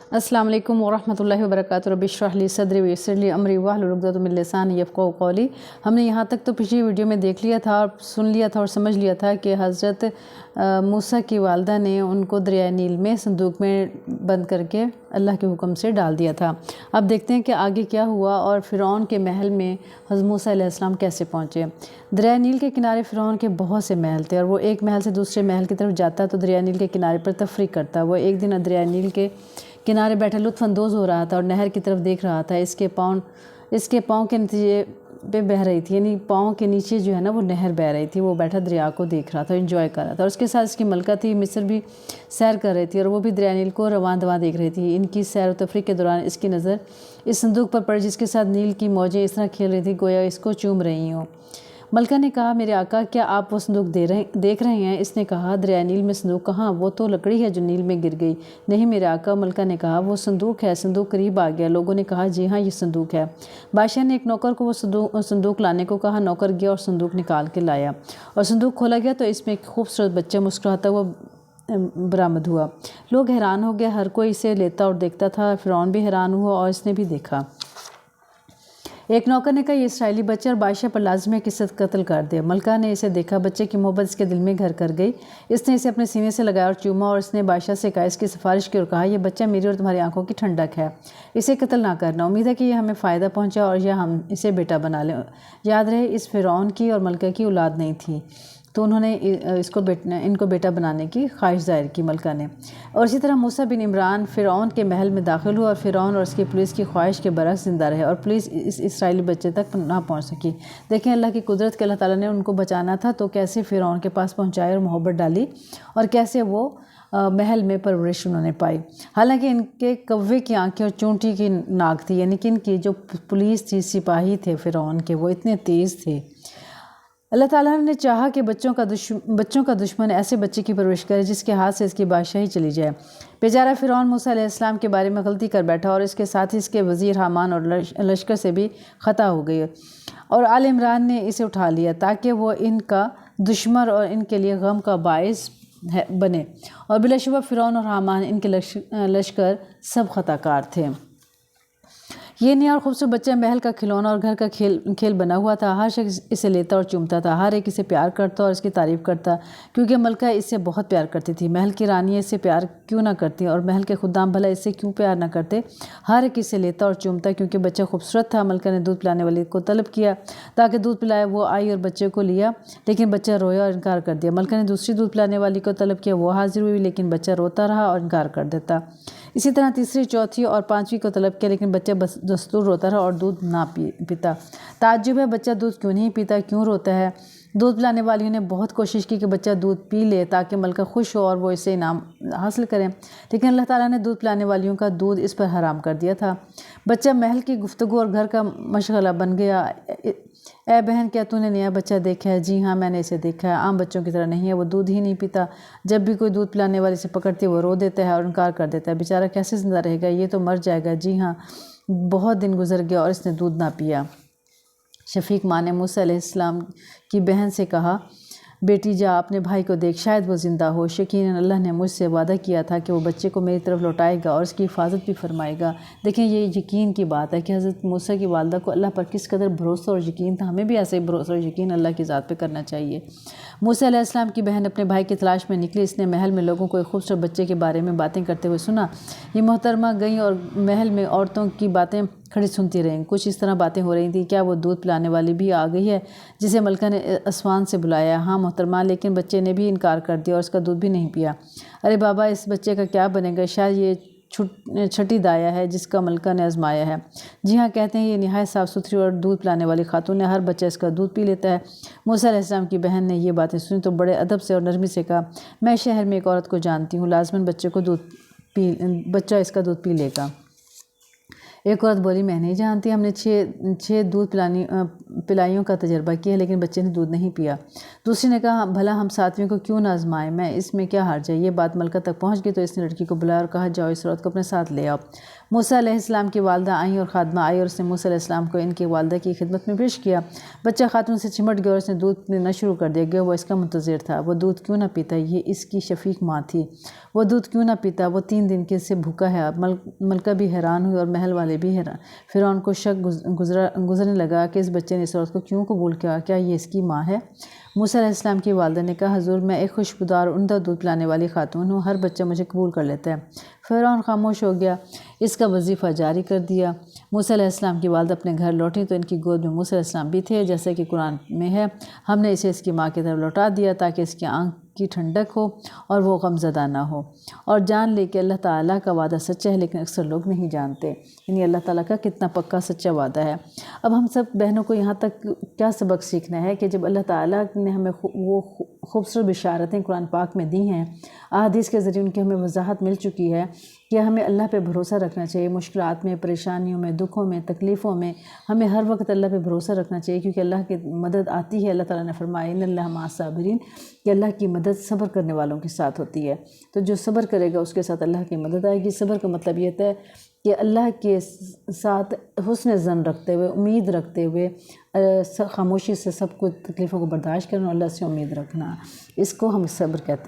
अस्सलाम वालेकुम वरहमतुल्लाहि वबरकातुहू। रब्बि इश्रह ली सदरी वयस्सिर ली अमरी वाहलुल उक़दतम मिन लिसानी यफ़क़हू क़ौली। हमने यहाँ तक तो पिछली वीडियो में देख लिया था और सुन लिया था और समझ लिया था कि हज़रत मूसा की वालदा ने उनको दरिया नील में संदूक में बंद करके अल्लाह के हुक्म से डाल दिया था। अब देखते हैं कि आगे क्या हुआ और फ़िरौन के महल में हज़रत मूसा अलैहिस्सलाम कैसे पहुँचे। दरिया नील के किनारे फ़िरौन के बहुत से महल थे और वो एक महल से दूसरे महल की तरफ जाता तो दरिया नील के किनारे पर तफरी करता। वो एक दिन दरिया नील के किनारे बैठा लुत्फ़ अंदोज़ हो रहा था और नहर की तरफ देख रहा था। इसके पाँव के नतीजे पे बह रही थी, यानी पाँव के नीचे जो है ना वो नहर बह रही थी। वो बैठा दरिया को देख रहा था, एंजॉय कर रहा था और उसके साथ इसकी मलका थी मिस्र भी सैर कर रही थी और वो भी दरिया नील को रवां दवां देख रही थी। इनकी सैर व तफरीक के दौरान इसकी नज़र इस संदूक पर पड़ी जिसके साथ नील की मौजें इस तरह खेल रही थी गोया इसको चूम रही हों। मलका ने कहा, मेरे आका क्या आप वो संदूक देख रहे हैं? इसने कहा, दरिया नील में संदूक कहाँ, वो तो लकड़ी है जो नील में गिर गई। नहीं मेरे आका। मलका ने कहा, वो संदूक है। संदूक करीब आ गया। लोगों ने कहा, जी हाँ ये संदूक है। बादशाह ने एक नौकर को वो संदूक लाने को कहा। नौकर गया और संदूक निकाल के लाया और संदूक खोला गया तो इसमें एक खूबसूरत बच्चा मुस्कुराता हुआ बरामद हुआ। लोग हैरान हो गए, हर कोई इसे लेता और देखता था। फ़िरौन भी हैरान हुआ और इसने भी देखा। एक नौकर ने कहा, ये इसराइली बच्चा और बादशाह पर लाजिम है कि इसे कत्ल कर दे। मलका ने इसे देखा, बच्चे की मोहब्बत इसके दिल में घर कर गई। इसने इसे अपने सीने से लगाया और चूमा और इसने बादशाह से कहा, इसकी सिफारिश की और कहा, यह बच्चा मेरी और तुम्हारी आंखों की ठंडक है, इसे कत्ल ना करना। उम्मीद है कि यह हमें फ़ायदा पहुँचा और यह हम इसे बेटा बना लें। याद रहे इस फ़िरौन की और मलका की औलाद नहीं थी तो उन्होंने इनको बेटा बनाने की ख्वाहिश ज़ाहिर की मलका ने। और इसी तरह मूसा बिन इमरान फ़िरौन के महल में दाखिल हुआ और फ़िरौन और उसकी पुलिस की ख्वाहिश के बरक्स ज़िंदा रहे और पुलिस इस इसराइली बच्चे तक ना पहुंच सकी। देखें अल्लाह की कुदरत के, अल्लाह ताला ने उनको बचाना था तो कैसे फ़िरौन के पास पहुँचाए और मोहब्बत डाली और कैसे वो महल में परवरिश उन्होंने पाई। हालांकि इनके कव्वे की आंखें और चूंटी की नाक थी, यानी कि इनकी जो पुलिस थी, सिपाही थे फ़िरौन के, वो इतने तेज़ थे। अल्लाह ताला ने चाहा कि बच्चों का दुश्मन ऐसे बच्चे की परवरिश करे जिसके हाथ से इसकी बादशाही चली जाए। बेचारा फ़िरौन मूसा अलैहिस्सलाम के बारे में गलती कर बैठा और इसके साथ ही इसके वज़ीर हामान और लश्कर से भी ख़ता हो गई और आल इमरान ने इसे उठा लिया ताकि वो इनका दुश्मन और इनके लिए गम का बाइस बने। और बिलाशुबा फ़िरौन और हामान इनके लश्कर सब ख़ताकार थे। ये नया और खूबसूरत बच्चा महल का खिलौना और घर का खेल बना हुआ था। हर शख्स इसे लेता और चूमता था, हर एक इसे प्यार करता और इसकी तारीफ़ करता क्योंकि मलका इससे बहुत प्यार करती थी। महल की रानियाँ इससे प्यार क्यों ना करती और महल के खुदाम भला इससे क्यों प्यार ना करते। हर एक इसे लेता और चूमता क्योंकि बच्चा खूबसूरत था। मलका ने दूध पिलाने वाली को तलब किया ताकि दूध पिलाए। वो आई और बच्चे को लिया लेकिन बच्चा रोया और इनकार कर दिया। मलका ने दूसरी दूध पिलाने वाली को तलब किया, वो हाजिर हुई लेकिन बच्चा रोता रहा और इनकार कर देता। इसी तरह तीसरी, चौथी और पाँचवीं को तलब किया लेकिन बच्चा बस दस्तूर रोता रहा और दूध ना पीता। ताज्जुब है, बच्चा दूध क्यों नहीं पीता, क्यों रोता है। दूध पिलाने वालियों ने बहुत कोशिश की कि बच्चा दूध पी ले ताकि मलका खुश हो और वो इससे इनाम हासिल करें, लेकिन अल्लाह ताला ने दूध पिलाने वालियों का दूध इस पर हराम कर दिया था। बच्चा महल की गुफ्तगू और घर का मशगला बन गया। ए बहन, क्या तूने नया बच्चा देखा है? जी हाँ मैंने इसे देखा है, आम बच्चों की तरह नहीं है, वो दूध ही नहीं पीता। जब भी कोई दूध पिलाने वाले से पकड़ती है वो रो देता है और इनकार कर देता है। बेचारा कैसे ज़िंदा रहेगा, ये तो मर जाएगा। जी हाँ, बहुत दिन गुजर गया और इसने दूध ना पिया। शफीक माँ ने मूसा अलैहिस्सलाम की बहन से कहा, बेटी जा अपने भाई को देख, शायद वो ज़िंदा हो। यकीनन अल्लाह ने मुझसे वादा किया था कि वो बच्चे को मेरी तरफ लौटाएगा और उसकी हिफाजत भी फरमाएगा। देखें ये यकीन की बात है कि हज़रत मूसा की वालदा को अल्लाह पर किस कदर भरोसा और यकीन था। हमें भी ऐसे ही भरोसा और यकीन अल्लाह की ज़ात पे करना चाहिए। मूसा अलैहिस्सलाम की बहन अपने भाई की तलाश में निकली। इसने महल में लोगों को एक खूबसूरत बच्चे के बारे में बातें करते हुए सुना। ये मोहतरमा गई और महल में औरतों की बातें खड़ी सुनती रहीं। कुछ इस तरह बातें हो रही थी, क्या वो दूध पिलाने वाली भी आ गई है जिसे मलका ने आसमान से बुलाया? हाँ मोहतरमा, लेकिन बच्चे ने भी इनकार कर दिया और उसका दूध भी नहीं पिया। अरे बाबा, इस बच्चे का क्या बनेगा? शायद ये छठी दाया है जिसका मलका ने आजमाया है। जी हाँ, कहते हैं ये नहायत साफ़ सुथरी और दूध पिलाने वाली खातून है, हर बच्चा इसका दूध पी लेता है। मूसा अलैहिस्सलाम की बहन ने ये बातें सुनी तो बड़े अदब से और नरमी से कहा, मैं शहर में एक औरत को जानती हूँ, लाजमन बच्चा इसका दूध पी लेगा। ایک عورت بولی میں نہیں جانتی، ہم نے 6 دودھ پلائیوں کا تجربہ کیا لیکن بچے نے دودھ نہیں پیا۔ دوسری نے کہا بھلا ہم 7ویں کو کیوں نہ آزمائیں، میں اس میں کیا حرج ہے۔ یہ بات ملکہ تک پہنچ گئی تو اس نے لڑکی کو بلایا اور کہا جاؤ اس عورت کو اپنے ساتھ لے آؤ۔ موسیٰ علیہ السلام کی والدہ آئیں اور خادمہ آئی اور اس نے موسیٰ علیہ السلام کو ان کی والدہ کی خدمت میں پیش کیا۔ بچہ خاتون سے چمٹ گیا اور اس نے دودھ پینا شروع کر دیا گیا وہ اس کا منتظر تھا۔ وہ دودھ کیوں نہ پیتا، یہ اس کی شفیق ماں تھی، وہ دودھ کیوں نہ پیتا، وہ 3 دن سے بھوکا ہے۔ ملکہ بھی حیران ہوئی اور محل والے بھی حیران۔ فرعون کو شک گزرنے لگا کہ اس بچے نے اس عورت کو کیوں قبول کیا، کیا یہ اس کی ماں ہے؟ موسیٰ علیہ السلام کی والدہ نے کہا حضور میں ایک خوشبودار اور عمدہ دودھ پلانے والی خاتون ہوں، ہر بچہ مجھے قبول کر لیتا ہے۔ فرعون خاموش ہو گیا، اس کا وظیفہ جاری کر دیا۔ موسیٰ علیہ السلام کی والدہ اپنے گھر لوٹیں تو ان کی گود میں موسیٰ علیہ السلام بھی تھے، جیسا کہ قرآن میں ہے ہم نے اسے اس کی ماں کی طرف لوٹا دیا تاکہ اس کی آنکھ کی ٹھنڈک ہو اور وہ غم زدہ نہ ہو اور جان لے کہ اللہ تعالیٰ کا وعدہ سچا ہے لیکن اکثر لوگ نہیں جانتے، یعنی اللہ تعالیٰ کا کتنا پکا سچا وعدہ ہے۔ اب ہم سب بہنوں کو یہاں تک کیا سبق سیکھنا ہے کہ جب اللہ تعالیٰ نے ہمیں وہ خوبصورت بشارتیں قرآن پاک میں دی ہیں، احادیث کے ذریعے ان کی ہمیں وضاحت مل چکی ہے کہ ہمیں اللہ پہ بھروسہ رکھنا چاہیے، مشکلات میں، پریشانیوں میں، دکھوں میں، تکلیفوں میں ہمیں ہر وقت اللہ پہ بھروسہ رکھنا چاہیے کیونکہ اللہ کی مدد آتی ہے۔ اللہ تعالیٰ نے فرمایا ان اللہ مع الصابرین کہ اللہ کی مدد صبر کرنے والوں کے ساتھ ہوتی ہے، تو جو صبر کرے گا اس کے ساتھ اللہ کی مدد آئے گی۔ صبر کا مطلب یہ ہے کہ اللہ کے ساتھ حسن ظن رکھتے ہوئے، امید رکھتے ہوئے، خاموشی سے سب کو تکلیفوں کو برداشت کرنا اور اللہ سے امید رکھنا، اس کو ہم صبر کہتے ہیں۔